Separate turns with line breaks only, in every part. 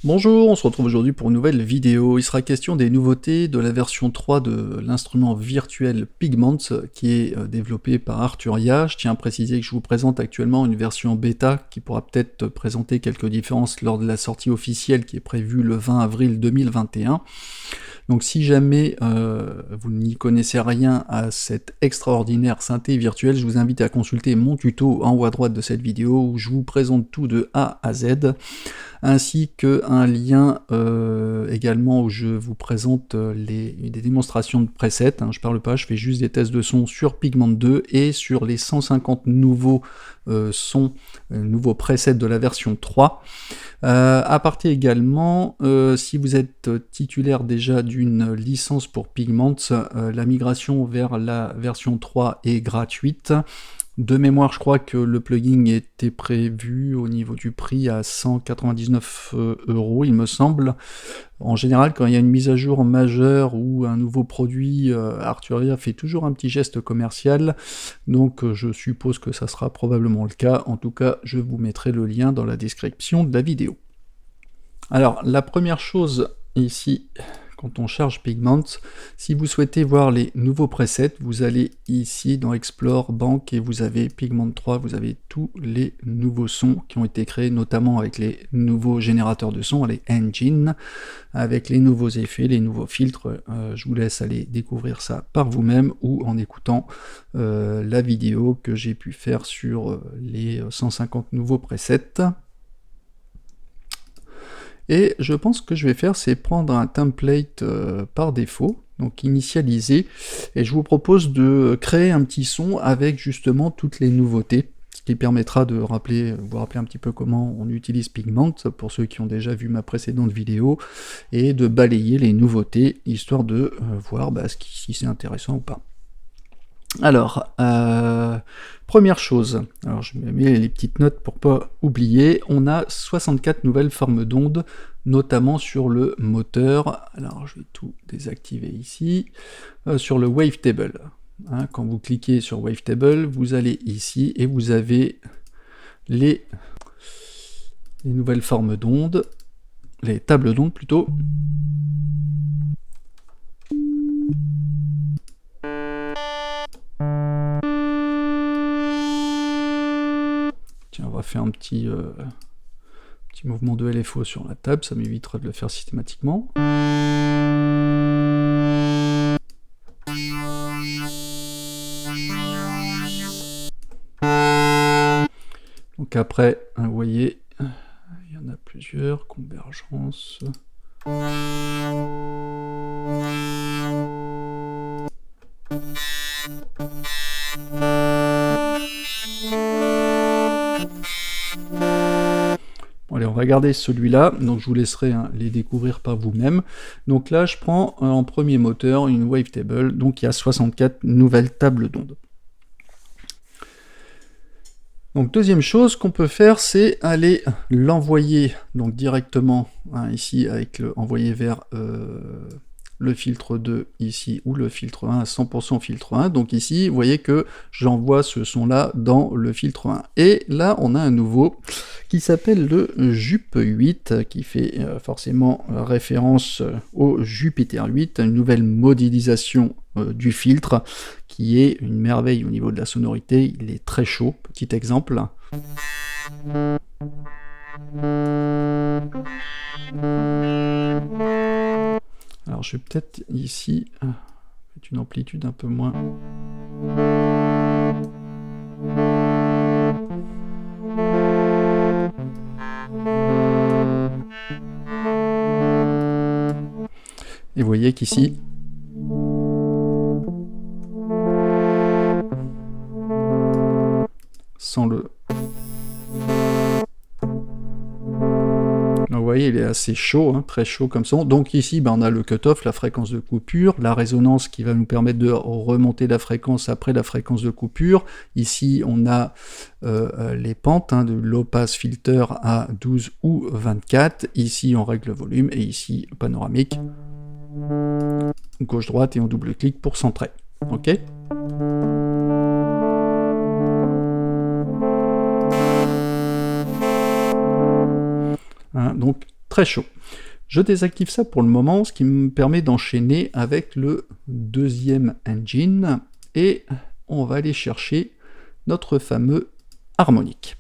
Bonjour, on se retrouve aujourd'hui pour une nouvelle vidéo. Il sera question des nouveautés de la version 3 de l'instrument virtuel Pigments qui est développé par Arturia. Je tiens à préciser que je vous présente actuellement une version bêta qui pourra peut-être présenter quelques différences lors de la sortie officielle qui est prévue le 20 avril 2021. Donc si jamais vous n'y connaissez rien à cette extraordinaire synthé virtuelle, je vous invite à consulter mon tuto en haut à droite de cette vidéo où je vous présente tout de A à Z, ainsi qu'un lien également où je vous présente des démonstrations de presets. Je parle pas, je fais juste des tests de son sur Pigment 2 et sur les 150 nouveaux nouveaux presets de la version 3. À partir également, si vous êtes titulaire déjà d'une licence pour Pigments, la migration vers la version 3 est gratuite. De mémoire, je crois que le plugin était prévu au niveau du prix à 199 €, il me semble. En général, quand il y a une mise à jour majeure ou un nouveau produit, Arturia fait toujours un petit geste commercial, donc je suppose que ça sera probablement le cas. En tout cas, je vous mettrai le lien dans la description de la vidéo. Alors, la première chose ici, quand on charge Pigments, si vous souhaitez voir les nouveaux presets, vous allez ici dans Explore, Banque, et vous avez Pigment 3, vous avez tous les nouveaux sons qui ont été créés, notamment avec les nouveaux générateurs de sons, les engines, avec les nouveaux effets, les nouveaux filtres. Je vous laisse aller découvrir ça par vous-même ou en écoutant la vidéo que j'ai pu faire sur les 150 nouveaux presets. Et je pense que je vais faire, c'est prendre un template par défaut, donc initialiser, et je vous propose de créer un petit son avec justement toutes les nouveautés, ce qui permettra de vous rappeler un petit peu comment on utilise Pigment, pour ceux qui ont déjà vu ma précédente vidéo, et de balayer les nouveautés, histoire de voir si c'est intéressant ou pas. Alors, première chose, alors je me mets les petites notes pour pas oublier, on a 64 nouvelles formes d'ondes, notamment sur le moteur. Alors je vais tout désactiver ici, sur le Wavetable. Quand vous cliquez sur Wavetable, vous allez ici et vous avez les nouvelles formes d'ondes, les tables d'ondes plutôt. On va faire un petit mouvement de LFO sur la table, ça m'évitera de le faire systématiquement. Donc après, vous voyez, il y en a plusieurs, convergence. Bon, allez, on va garder celui-là, donc je vous laisserai les découvrir par vous-même. Donc là, je prends en premier moteur une Wavetable, donc il y a 64 nouvelles tables d'ondes. Donc deuxième chose qu'on peut faire, c'est aller l'envoyer donc directement ici avec envoyer vers le filtre 2 ici, ou le filtre 1 à 100% filtre 1. Donc ici, vous voyez que j'envoie ce son-là dans le filtre 1. Et là, on a un nouveau qui s'appelle le Jup 8, qui fait forcément référence au Jupiter 8, une nouvelle modélisation du filtre, qui est une merveille au niveau de la sonorité. Il est très chaud. Petit exemple. Alors je vais peut-être ici mettre une amplitude un peu moins. Et vous voyez qu'ici, sans le... Vous voyez, il est assez chaud, très chaud comme son. Donc ici, on a le cutoff, la fréquence de coupure, la résonance qui va nous permettre de remonter la fréquence après la fréquence de coupure. Ici, on a les pentes de low pass filter à 12 ou 24. Ici, on règle le volume, et ici, panoramique. Gauche-droite, et on double-clique pour centrer. Ok ? donc très chaud. Je désactive ça pour le moment, ce qui me permet d'enchaîner avec le deuxième engine, et on va aller chercher notre fameux harmonique.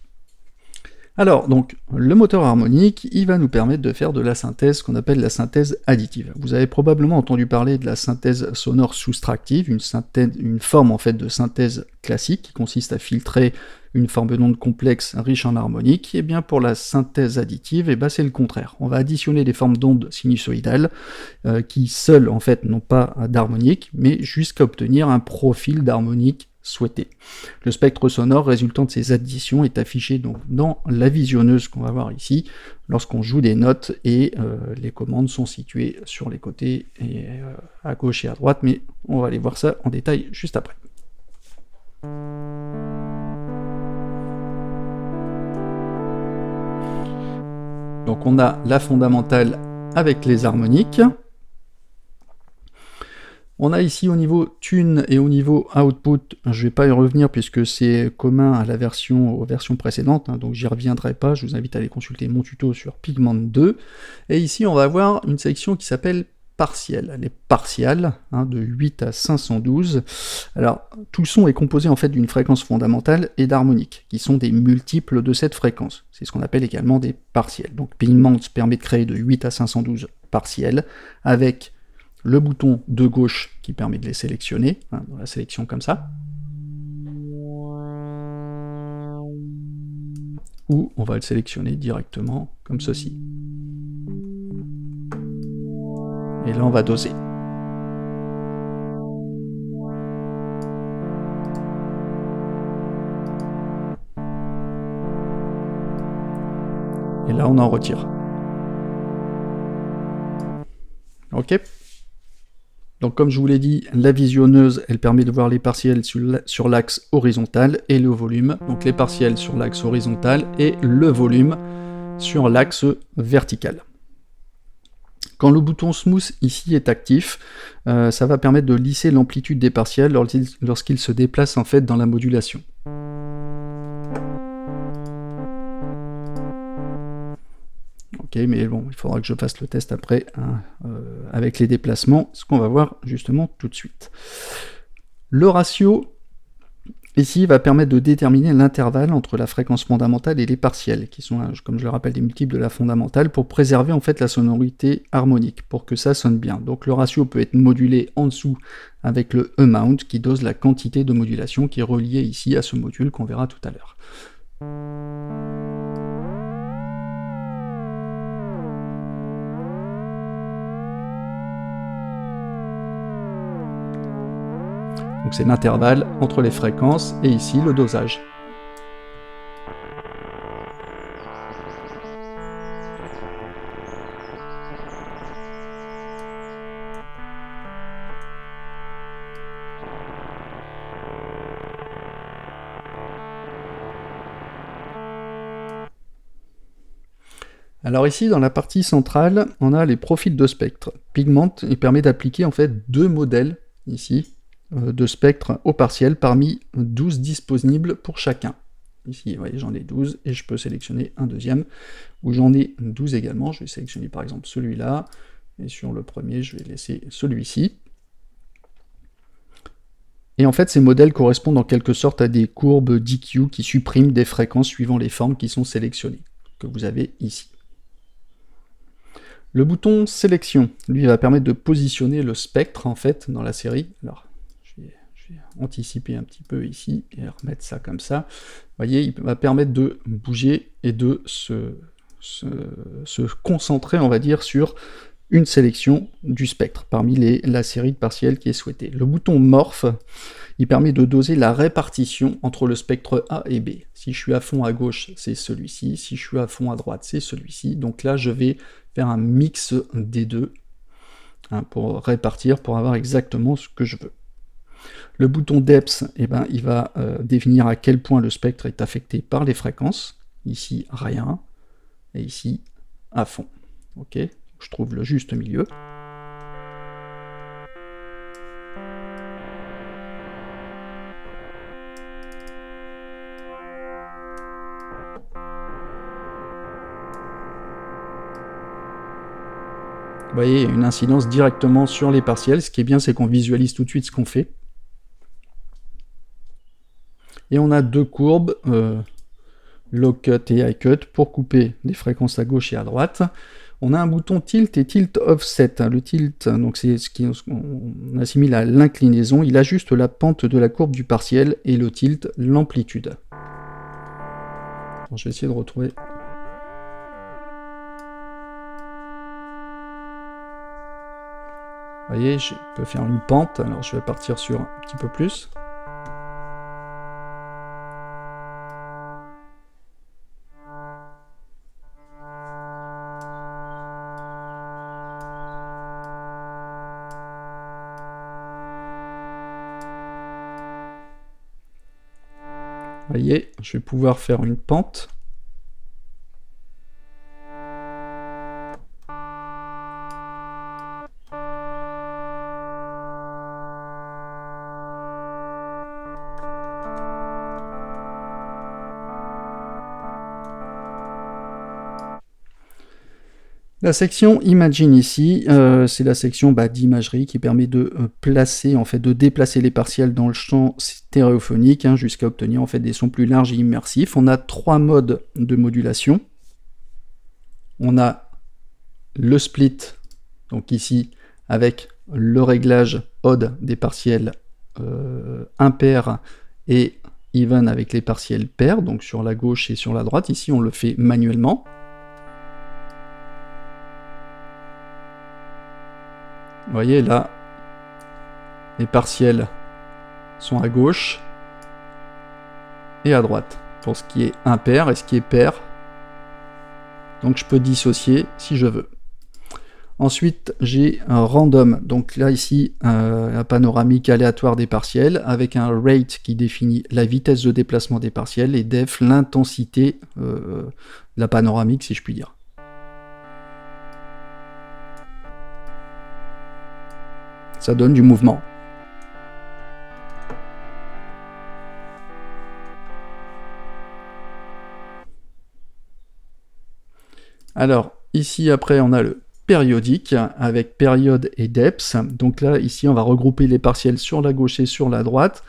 Alors, donc, le moteur harmonique, il va nous permettre de faire de la synthèse qu'on appelle la synthèse additive. Vous avez probablement entendu parler de la synthèse sonore soustractive, une forme en fait de synthèse classique qui consiste à filtrer une forme d'onde complexe riche en harmonique. Et bien pour la synthèse additive, c'est le contraire. On va additionner des formes d'ondes sinusoïdales qui seules en fait n'ont pas d'harmonique, mais jusqu'à obtenir un profil d'harmonique souhaité. Le spectre sonore résultant de ces additions est affiché donc dans la visionneuse qu'on va voir ici lorsqu'on joue des notes, et les commandes sont situées sur les côtés et à gauche et à droite, mais on va aller voir ça en détail juste après. Donc on a la fondamentale avec les harmoniques. On a ici au niveau tune et au niveau output, je ne vais pas y revenir puisque c'est commun à aux versions précédentes, donc j'y reviendrai pas, je vous invite à aller consulter mon tuto sur Pigment 2. Et ici on va avoir une section qui s'appelle partielle. Les partiales, de 8 à 512. Alors tout le son est composé en fait d'une fréquence fondamentale et d'harmoniques, qui sont des multiples de cette fréquence. C'est ce qu'on appelle également des partiels. Donc Pigment permet de créer de 8 à 512 partiels, avec le bouton de gauche qui permet de les sélectionner, dans la sélection comme ça, ou on va le sélectionner directement comme ceci. Et là on va doser. Et là on en retire. Ok ? Donc comme je vous l'ai dit, la visionneuse, elle permet de voir les partiels sur l'axe horizontal et le volume. Donc les partiels sur l'axe horizontal et le volume sur l'axe vertical. Quand le bouton Smooth ici est actif, ça va permettre de lisser l'amplitude des partiels lorsqu'ils se déplacent en fait dans la modulation. Ok, mais bon, il faudra que je fasse le test après avec les déplacements, ce qu'on va voir justement tout de suite. Le ratio ici va permettre de déterminer l'intervalle entre la fréquence fondamentale et les partiels, qui sont, comme je le rappelle, des multiples de la fondamentale, pour préserver en fait la sonorité harmonique, pour que ça sonne bien. Donc le ratio peut être modulé en dessous avec le amount, qui dose la quantité de modulation qui est reliée ici à ce module qu'on verra tout à l'heure. Donc c'est l'intervalle entre les fréquences et ici le dosage. Alors ici, dans la partie centrale, on a les profils de spectre. Pigment, il permet d'appliquer en fait deux modèles, ici, de spectre au partiel, parmi 12 disponibles pour chacun. Ici, vous voyez, j'en ai 12, et je peux sélectionner un deuxième, où j'en ai 12 également. Je vais sélectionner par exemple celui-là, et sur le premier, je vais laisser celui-ci. Et en fait, ces modèles correspondent en quelque sorte à des courbes d'EQ qui suppriment des fréquences suivant les formes qui sont sélectionnées, que vous avez ici. Le bouton sélection, lui, va permettre de positionner le spectre, en fait, dans la série. Alors, je vais anticiper un petit peu ici, et remettre ça comme ça. Vous voyez, il va permettre de bouger et de se concentrer, on va dire, sur une sélection du spectre, parmi la série de partiels qui est souhaitée. Le bouton morph, il permet de doser la répartition entre le spectre A et B. Si je suis à fond à gauche, c'est celui-ci. Si je suis à fond à droite, c'est celui-ci. Donc là, je vais faire un mix des deux pour répartir, pour avoir exactement ce que je veux. Le bouton Depth, il va définir à quel point le spectre est affecté par les fréquences. Ici, rien. Et ici, à fond. Ok, je trouve le juste milieu. voyez, il y a une incidence directement sur les partiels. Ce qui est bien, c'est qu'on visualise tout de suite ce qu'on fait. Et on a deux courbes, low cut et high cut, pour couper les fréquences à gauche et à droite. On a un bouton tilt et tilt offset. Le tilt, donc c'est ce qu'on assimile à l'inclinaison. Il ajuste la pente de la courbe du partiel et le tilt, l'amplitude. Je vais essayer de retrouver. Vous voyez, je peux faire une pente. Alors je vais partir sur un petit peu plus. Vous voyez, je vais pouvoir faire une pente. La section Imagine ici, c'est la section d'imagerie qui permet de placer, en fait, de déplacer les partiels dans le champ stéréophonique jusqu'à obtenir en fait des sons plus larges et immersifs. On a trois modes de modulation. On a le split, donc ici avec le réglage odd des partiels impairs et even avec les partiels pairs, donc sur la gauche et sur la droite. Ici on le fait manuellement. Vous voyez là, les partiels sont à gauche et à droite, pour ce qui est impair et ce qui est pair. Donc je peux dissocier si je veux. Ensuite, j'ai un random, donc là ici, un panoramique aléatoire des partiels, avec un rate qui définit la vitesse de déplacement des partiels, et def, l'intensité de la panoramique, si je puis dire. Ça donne du mouvement. Alors, ici, après, on a le périodique, avec période et depth. Donc là, ici, on va regrouper les partiels sur la gauche et sur la droite,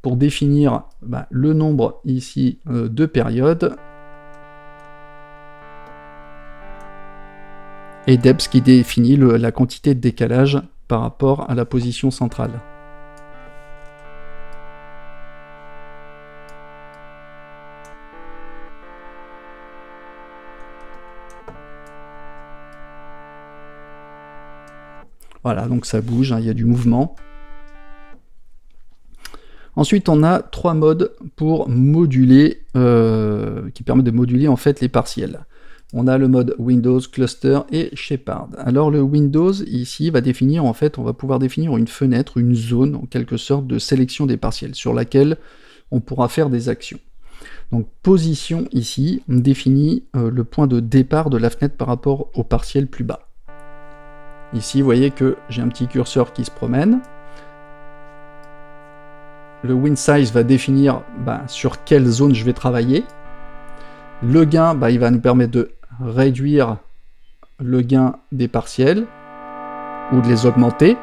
pour définir le nombre, ici, de périodes, et depth qui définit la quantité de décalage par rapport à la position centrale. Voilà, donc ça bouge, il y a du mouvement. Ensuite, on a trois modes pour moduler, qui permettent de moduler en fait les partiels. On a le mode Windows, Cluster et Shepard. Alors le Windows, ici, va définir, en fait, on va pouvoir définir une fenêtre, une zone, en quelque sorte, de sélection des partiels, sur laquelle on pourra faire des actions. Donc position, ici, définit le point de départ de la fenêtre par rapport au partiel plus bas. Ici, vous voyez que j'ai un petit curseur qui se promène. Le WinSize va définir sur quelle zone je vais travailler. Le gain, il va nous permettre de réduire le gain des partiels ou de les augmenter.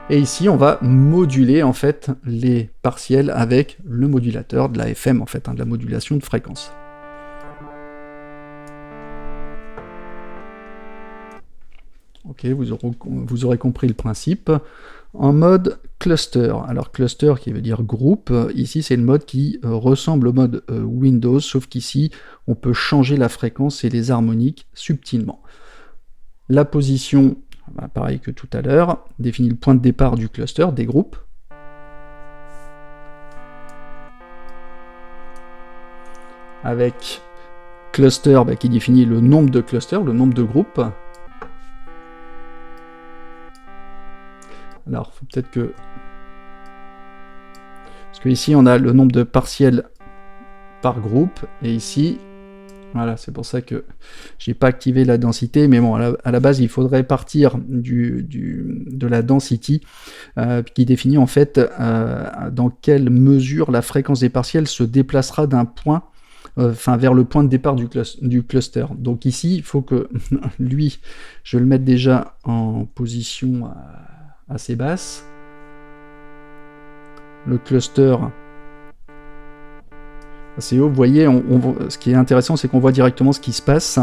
Et ici, on va moduler en fait les partiels avec le modulateur de la FM, en fait, de la modulation de fréquence. Ok, vous aurez compris le principe. En mode cluster, alors cluster qui veut dire groupe, ici c'est le mode qui ressemble au mode Windows, sauf qu'ici on peut changer la fréquence et les harmoniques subtilement. La position, pareil que tout à l'heure, définit le point de départ du cluster, des groupes. Avec cluster qui définit le nombre de clusters, le nombre de groupes. Alors, il faut peut-être que... Parce que ici, on a le nombre de partiels par groupe, et ici, voilà, c'est pour ça que j'ai pas activé la densité, mais bon, à la base, il faudrait partir de la density, qui définit en fait dans quelle mesure la fréquence des partiels se déplacera d'un point enfin vers le point de départ du cluster. Donc ici, il faut que lui, je le mette déjà en position assez basse. Le cluster assez haut. Vous voyez, ce qui est intéressant, c'est qu'on voit directement ce qui se passe.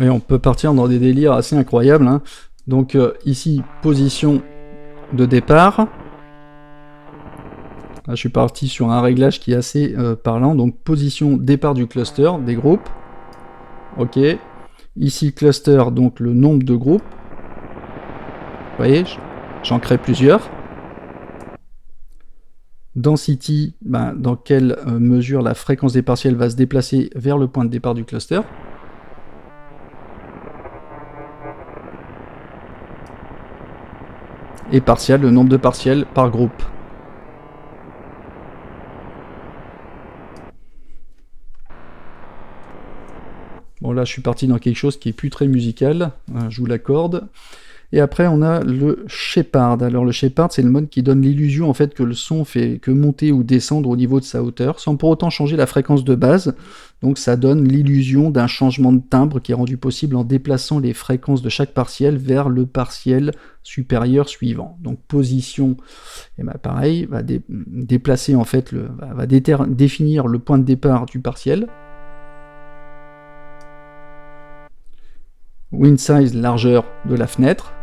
Oui, on peut partir dans des délires assez incroyables, hein. Donc ici, position de départ. Là, je suis parti sur un réglage qui est assez parlant. Donc position départ du cluster, des groupes. Ok. Ici, cluster, donc le nombre de groupes. Vous voyez, j'en crée plusieurs. Density, dans quelle mesure la fréquence des partiels va se déplacer vers le point de départ du cluster. Et partiel, le nombre de partiels par groupe. Bon, là, je suis parti dans quelque chose qui est plus très musical, je vous l'accorde. Et après, on a le Shepard. Alors, le Shepard, c'est le mode qui donne l'illusion, en fait, que le son fait que monter ou descendre au niveau de sa hauteur, sans pour autant changer la fréquence de base. Donc, ça donne l'illusion d'un changement de timbre qui est rendu possible en déplaçant les fréquences de chaque partiel vers le partiel supérieur suivant. Donc, position, et pareil, va déplacer, en fait, va définir le point de départ du partiel. Win size, largeur de la fenêtre.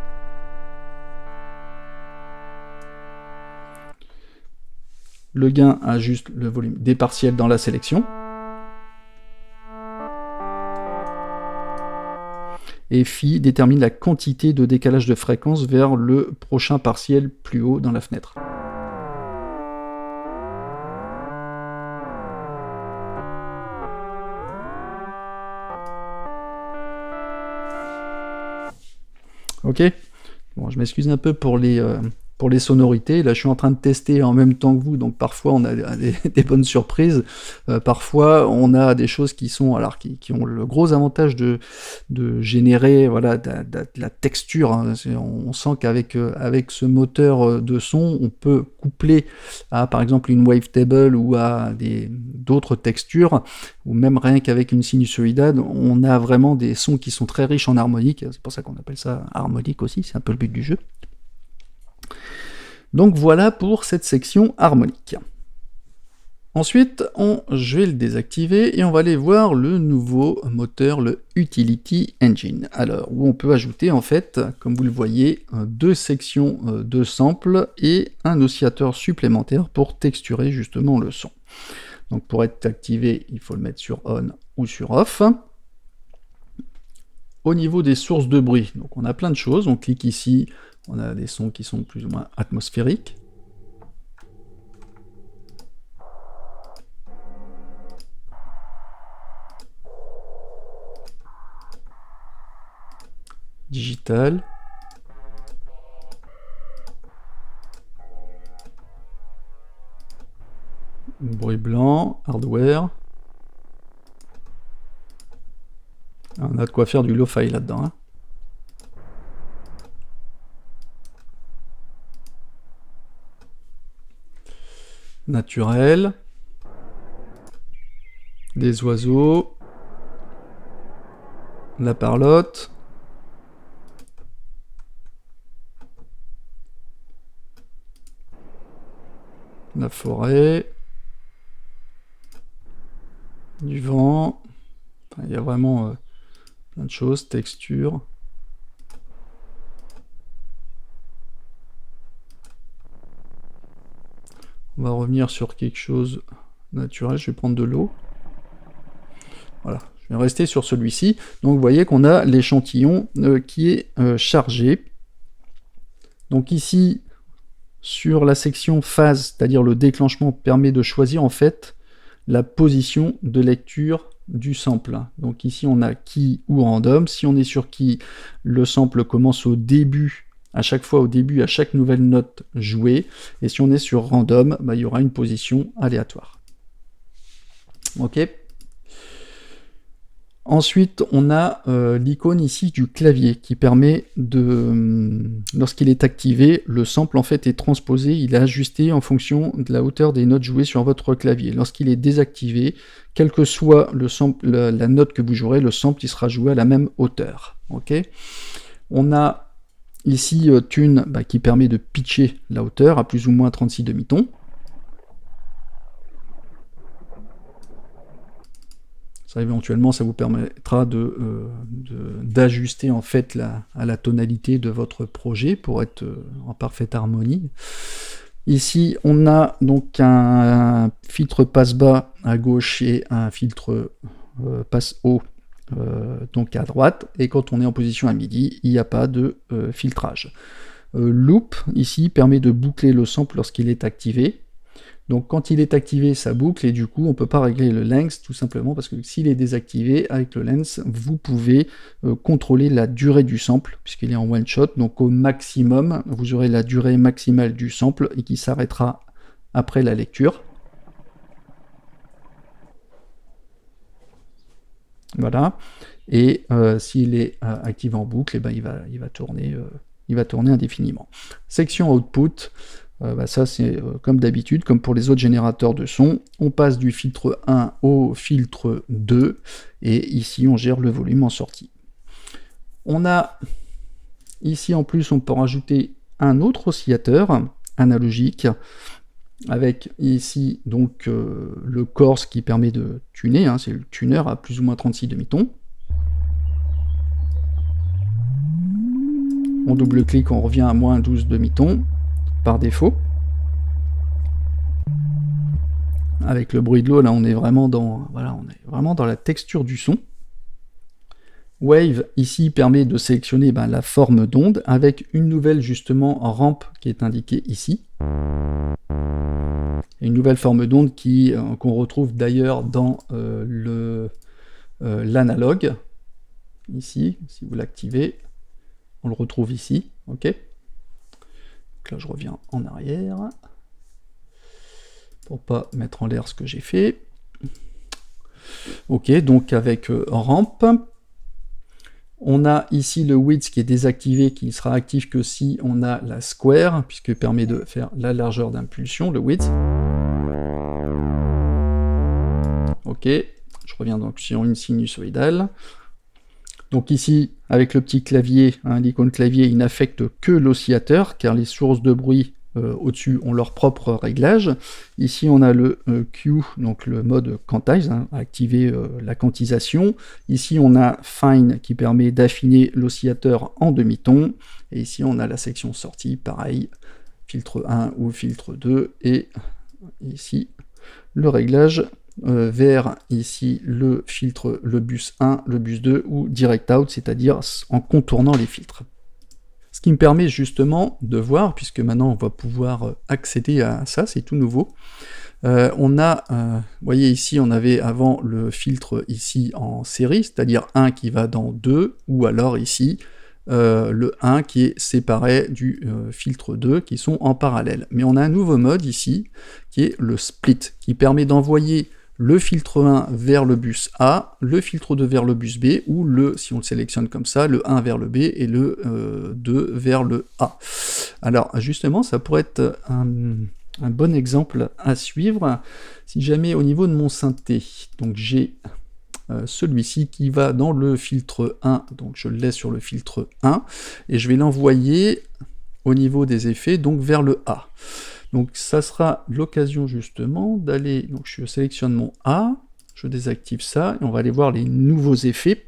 Le gain ajuste le volume des partiels dans la sélection. Et phi détermine la quantité de décalage de fréquence vers le prochain partiel plus haut dans la fenêtre. Ok. Bon, je m'excuse un peu pour les sonorités. Là, je suis en train de tester en même temps que vous, donc parfois on a des bonnes surprises. Parfois, on a des choses qui sont, alors qui ont le gros avantage de générer, voilà, de la texture, hein. On sent qu'avec avec ce moteur de son, on peut coupler à, par exemple, une wavetable ou à d'autres textures, ou même rien qu'avec une sinusoïdale, on a vraiment des sons qui sont très riches en harmonique. C'est pour ça qu'on appelle ça harmonique aussi, c'est un peu le but du jeu. Donc voilà pour cette section harmonique. Ensuite, je vais le désactiver et on va aller voir le nouveau moteur, le Utility Engine. Alors, où on peut ajouter en fait, comme vous le voyez, deux sections de samples et un oscillateur supplémentaire pour texturer justement le son. Donc pour être activé, il faut le mettre sur on ou sur off. Au niveau des sources de bruit, donc on a plein de choses, on clique ici, on a des sons qui sont plus ou moins atmosphériques. Digital. Bruit blanc, hardware. On a de quoi faire du lo-fi là-dedans, hein. Naturel. Des oiseaux. La parlotte. La forêt. Du vent. Enfin, il y a vraiment plein de choses, texture. On va revenir sur quelque chose naturel, je vais prendre de l'eau. Voilà, je vais rester sur celui-ci. Donc vous voyez qu'on a l'échantillon qui est chargé. Donc ici, sur la section phase, c'est-à-dire le déclenchement, permet de choisir en fait la position de lecture du sample. Donc ici on a key ou random. Si on est sur key, le sample commence au début, à chaque fois au début, à chaque nouvelle note jouée. Et si on est sur random, bah, il y aura une position aléatoire. Ok. Ensuite, on a l'icône ici du clavier qui permet de, lorsqu'il est activé, le sample en fait est transposé, il est ajusté en fonction de la hauteur des notes jouées sur votre clavier. Lorsqu'il est désactivé, quel que soit le sample, la note que vous jouerez, le sample il sera joué à la même hauteur. Okay. On a ici Tune qui permet de pitcher la hauteur à plus ou moins 36 demi-tons. Ça, éventuellement, ça vous permettra d'ajuster en fait à la tonalité de votre projet pour être en parfaite harmonie. Ici, on a donc un filtre passe-bas à gauche et un filtre passe-haut donc à droite. Et quand on est en position à midi, il n'y a pas de filtrage. Loop, ici, permet de boucler le sample lorsqu'il est activé. Donc quand il est activé, ça boucle, et du coup, on ne peut pas régler le length, tout simplement parce que s'il est désactivé, avec le length, vous pouvez contrôler la durée du sample, puisqu'il est en one shot. Donc au maximum, vous aurez la durée maximale du sample, et qui s'arrêtera après la lecture. Voilà. Et s'il est activé en boucle, eh ben, il va tourner indéfiniment. Section output. Ça c'est comme d'habitude, comme pour les autres générateurs de son, on passe du filtre 1 au filtre 2, et ici on gère le volume en sortie. On a ici en plus, on peut rajouter un autre oscillateur analogique, avec ici donc le Corse qui permet de tuner, c'est le tuner à plus ou moins 36 demi-tons. On double-clique, on revient à moins 12 demi-tons par défaut. Avec le bruit de l'eau, là on est vraiment dans la texture du son. Wave ici permet de sélectionner la forme d'onde avec une nouvelle justement rampe qui est indiquée ici. Une nouvelle forme d'onde qu'on retrouve d'ailleurs dans l'analogue. Ici, si vous l'activez, on le retrouve ici. Ok. Donc là je reviens en arrière pour pas mettre en l'air ce que j'ai fait. Ok, donc avec rampe, on a ici le width qui est désactivé, qui sera actif que si on a la square, puisque permet de faire la largeur d'impulsion, le width. Ok, je reviens donc sur une sinusoïdale. Donc ici, avec le petit clavier, l'icône clavier, il n'affecte que l'oscillateur, car les sources de bruit au-dessus ont leur propre réglage. Ici, on a le Q, donc le mode quantize, activer la quantisation. Ici, on a Fine qui permet d'affiner l'oscillateur en demi-ton. Et ici, on a la section sortie, pareil, filtre 1 ou filtre 2. Et ici, le réglage vers ici le filtre, le bus 1, le bus 2 ou direct out, c'est-à-dire en contournant les filtres. Ce qui me permet justement de voir, puisque maintenant on va pouvoir accéder à ça, c'est tout nouveau. On a, vous voyez ici, on avait avant le filtre ici en série, c'est-à-dire 1 qui va dans 2, ou alors ici, le 1 qui est séparé du filtre 2, qui sont en parallèle. Mais on a un nouveau mode ici, qui est le split, qui permet d'envoyer le filtre 1 vers le bus A, le filtre 2 vers le bus B, ou si on le sélectionne comme ça, le 1 vers le B et le 2 vers le A. Alors justement, ça pourrait être un bon exemple à suivre, si jamais au niveau de mon synthé, donc j'ai celui-ci qui va dans le filtre 1, donc je le laisse sur le filtre 1, et je vais l'envoyer au niveau des effets, donc vers le A. Donc ça sera l'occasion justement d'aller, donc je sélectionne mon A, je désactive ça, et on va aller voir les nouveaux effets,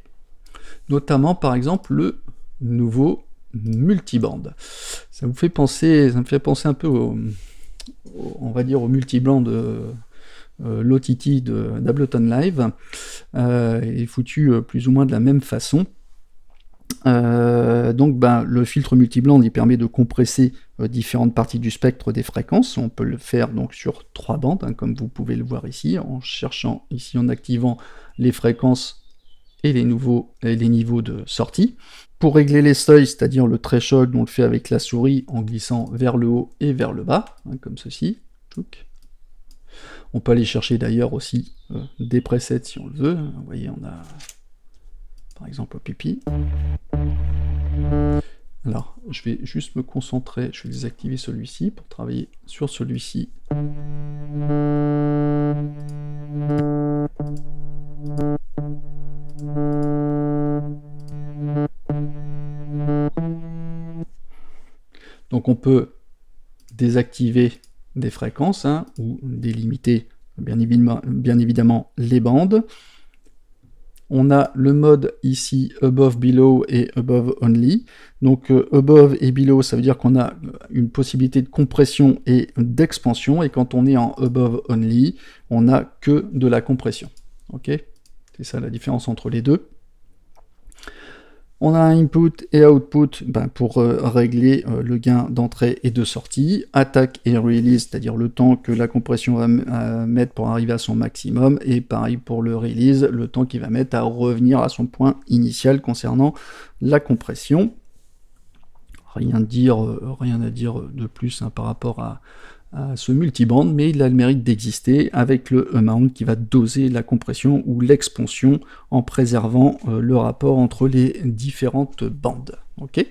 notamment par exemple le nouveau multiband. Ça me fait penser un peu on va dire au multiband l'OTT d'Ableton Live, est foutu plus ou moins de la même façon. Donc le filtre multiband il permet de compresser différentes parties du spectre des fréquences. On peut le faire donc sur 3 bandes, hein, comme vous pouvez le voir ici, en cherchant ici, en activant les fréquences et les niveaux de sortie. Pour régler les seuils, c'est-à-dire le threshold, on le fait avec la souris en glissant vers le haut et vers le bas, hein, comme ceci. On peut aller chercher d'ailleurs aussi des presets si on le veut. Vous voyez, on a par exemple pipi. Alors, je vais juste me concentrer, je vais désactiver celui-ci pour travailler sur celui-ci. Donc on peut désactiver des fréquences, hein, ou délimiter bien évidemment les bandes. On a le mode ici Above, Below et Above Only. Donc Above et Below, ça veut dire qu'on a une possibilité de compression et d'expansion, et quand on est en Above Only, on n'a que de la compression. Ok, c'est ça la différence entre les deux. On a un input et output pour régler le gain d'entrée et de sortie, attack et release, c'est-à-dire le temps que la compression va mettre pour arriver à son maximum, et pareil pour le release, le temps qu'il va mettre à revenir à son point initial concernant la compression. Rien à dire de plus hein, par rapport à ce multiband, mais il a le mérite d'exister avec le amount qui va doser la compression ou l'expansion en préservant le rapport entre les différentes bandes. Ok.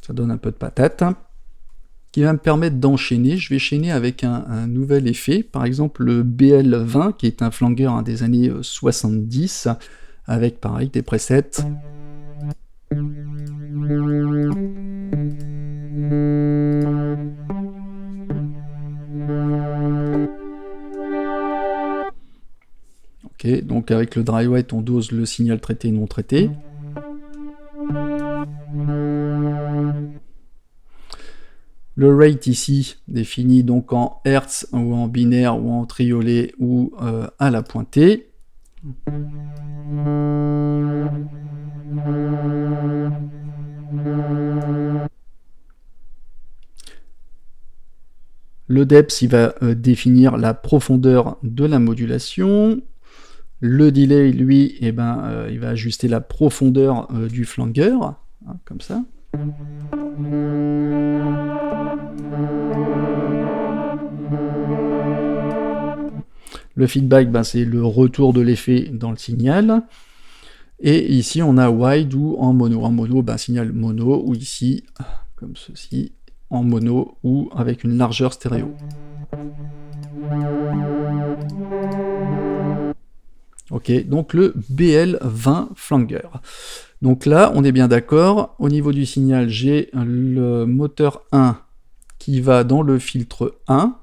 Ça donne un peu de patate. Qui va me permettre d'enchaîner. Je vais chaîner avec un nouvel effet, par exemple le BL20, qui est un flanger des années 70, avec pareil des presets. Ok, donc avec le dry wet, on dose le signal traité et non traité. Le rate ici, défini donc en hertz, ou en binaire, ou en triolet, ou à la pointée. Le depth, il va définir la profondeur de la modulation. Le delay, lui, il va ajuster la profondeur du flanger, hein, comme ça. Le feedback, c'est le retour de l'effet dans le signal. Et ici, on a wide ou en mono. En mono, signal mono, ou ici, comme ceci, en mono ou avec une largeur stéréo. Ok, donc le BL20 flanger. Donc là, on est bien d'accord. Au niveau du signal, j'ai le moteur 1 qui va dans le filtre 1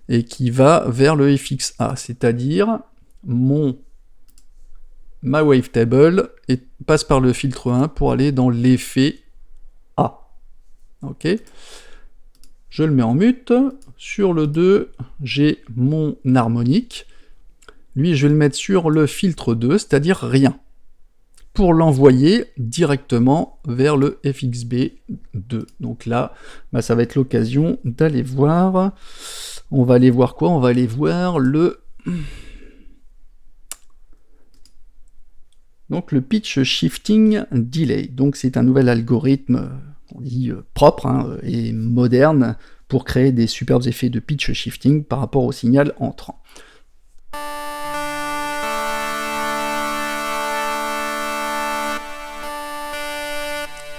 et qui va vers le FXA, c'est-à-dire ma wavetable passe par le filtre 1 pour aller dans l'effet A. Ok. Je le mets en mute. Sur le 2, j'ai mon harmonique. Lui, je vais le mettre sur le filtre 2, c'est-à-dire rien, pour l'envoyer directement vers le FXB2. Donc là, ça va être l'occasion d'aller voir. On va aller voir quoi? On va aller voir donc le pitch shifting delay. Donc c'est un nouvel algorithme, on dit propre et moderne, pour créer des superbes effets de pitch shifting par rapport au signal entrant.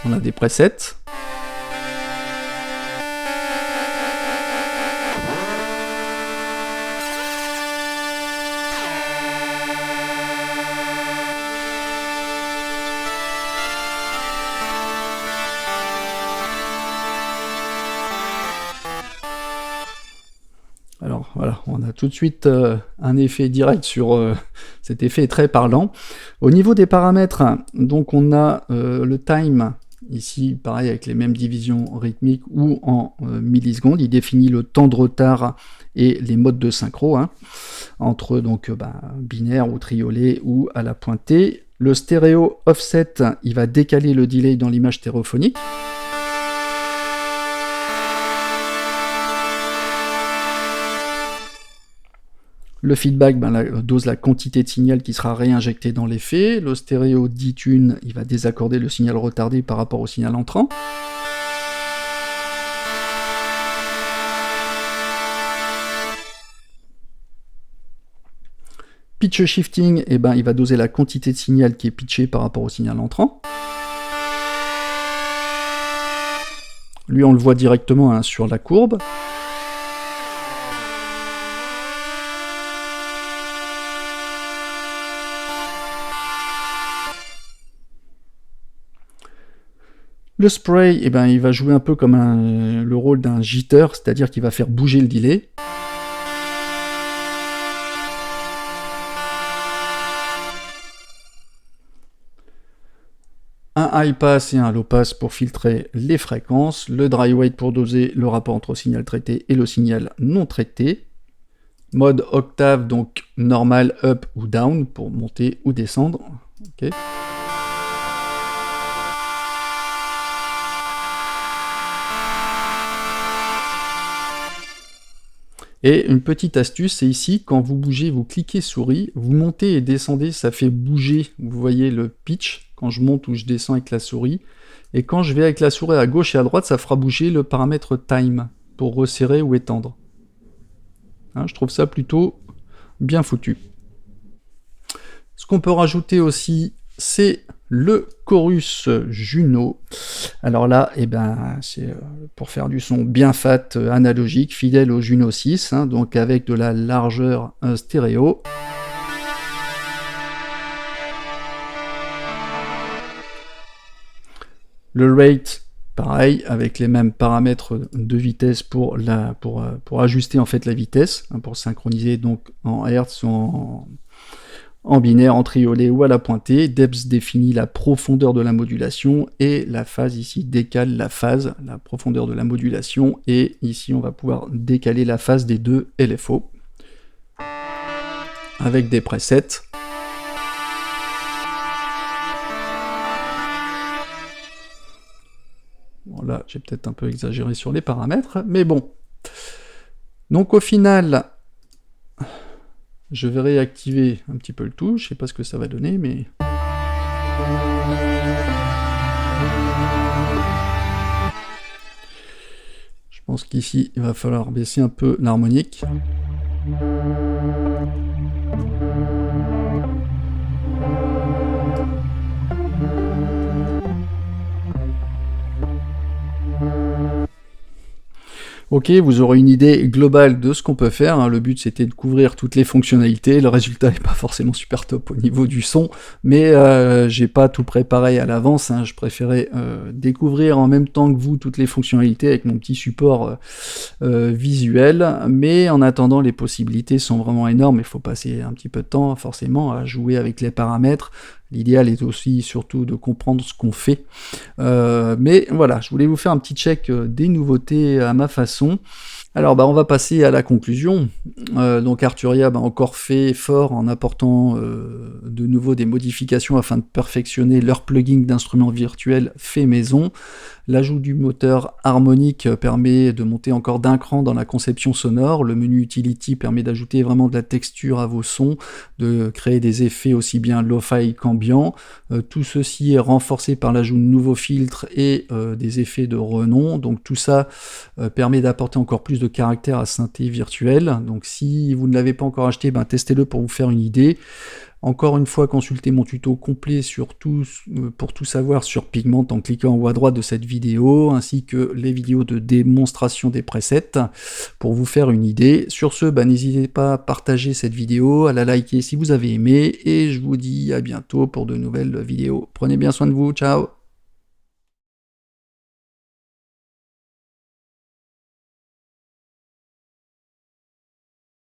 On a des presets. Alors voilà, on a tout de suite un effet direct sur cet effet est très parlant. Au niveau des paramètres, donc on a le time, ici pareil avec les mêmes divisions rythmiques ou en millisecondes. Il définit le temps de retard et les modes de synchro, entre donc binaire ou triolet ou à la pointée. Le stéréo offset, il va décaler le delay dans l'image stéréophonique. Le feedback dose la quantité de signal qui sera réinjecté dans l'effet. Le stéréo detune, il va désaccorder le signal retardé par rapport au signal entrant. Pitch shifting, il va doser la quantité de signal qui est pitché par rapport au signal entrant. Lui, on le voit directement sur la courbe. Le spray, il va jouer un peu comme le rôle d'un jitter, c'est-à-dire qu'il va faire bouger le delay. Un high pass et un low pass pour filtrer les fréquences. Le dry weight pour doser le rapport entre le signal traité et le signal non traité. Mode octave, donc normal, up ou down pour monter ou descendre. Okay. Et une petite astuce, c'est ici, quand vous bougez, vous cliquez souris, vous montez et descendez, ça fait bouger, vous voyez le pitch, quand je monte ou je descends avec la souris. Et quand je vais avec la souris à gauche et à droite, ça fera bouger le paramètre time, pour resserrer ou étendre. Hein, je trouve ça plutôt bien foutu. Ce qu'on peut rajouter aussi, c'est le Chorus Juno. Alors là, c'est pour faire du son bien fat, analogique, fidèle au Juno 6, hein, donc avec de la largeur stéréo. Le rate, pareil, avec les mêmes paramètres de vitesse pour ajuster en fait la vitesse, hein, pour synchroniser donc en Hertz ou en binaire, en triolet ou à la pointée. Depth définit la profondeur de la modulation et la phase ici décale la phase, la profondeur de la modulation, et ici on va pouvoir décaler la phase des deux LFO avec des presets. Bon, là j'ai peut-être un peu exagéré sur les paramètres, mais bon. Donc au final, je vais réactiver un petit peu le tout, je sais pas ce que ça va donner, mais... Je pense qu'ici, il va falloir baisser un peu l'harmonique. Ok, vous aurez une idée globale de ce qu'on peut faire, hein. Le but c'était de couvrir toutes les fonctionnalités, le résultat n'est pas forcément super top au niveau du son, mais j'ai pas tout préparé à l'avance, hein. Je préférais découvrir en même temps que vous toutes les fonctionnalités avec mon petit support visuel, mais en attendant les possibilités sont vraiment énormes, il faut passer un petit peu de temps forcément à jouer avec les paramètres. L'idéal est aussi surtout de comprendre ce qu'on fait. Mais voilà, je voulais vous faire un petit check des nouveautés à ma façon. Alors on va passer à la conclusion. Donc Arturia a encore fait fort en apportant de nouveau des modifications afin de perfectionner leur plugin d'instruments virtuels fait maison. L'ajout du moteur harmonique permet de monter encore d'un cran dans la conception sonore. Le menu Utility permet d'ajouter vraiment de la texture à vos sons, de créer des effets aussi bien lo-fi qu'ambiant. Tout ceci est renforcé par l'ajout de nouveaux filtres et des effets de renom. Donc tout ça permet d'apporter encore plus de caractère à synthé virtuel. Donc si vous ne l'avez pas encore acheté, testez-le pour vous faire une idée. Encore une fois, consultez mon tuto complet pour tout savoir sur Pigment en cliquant en haut à droite de cette vidéo, ainsi que les vidéos de démonstration des presets pour vous faire une idée. Sur ce, n'hésitez pas à partager cette vidéo, à la liker si vous avez aimé, et je vous dis à bientôt pour de nouvelles vidéos. Prenez bien soin de vous, ciao!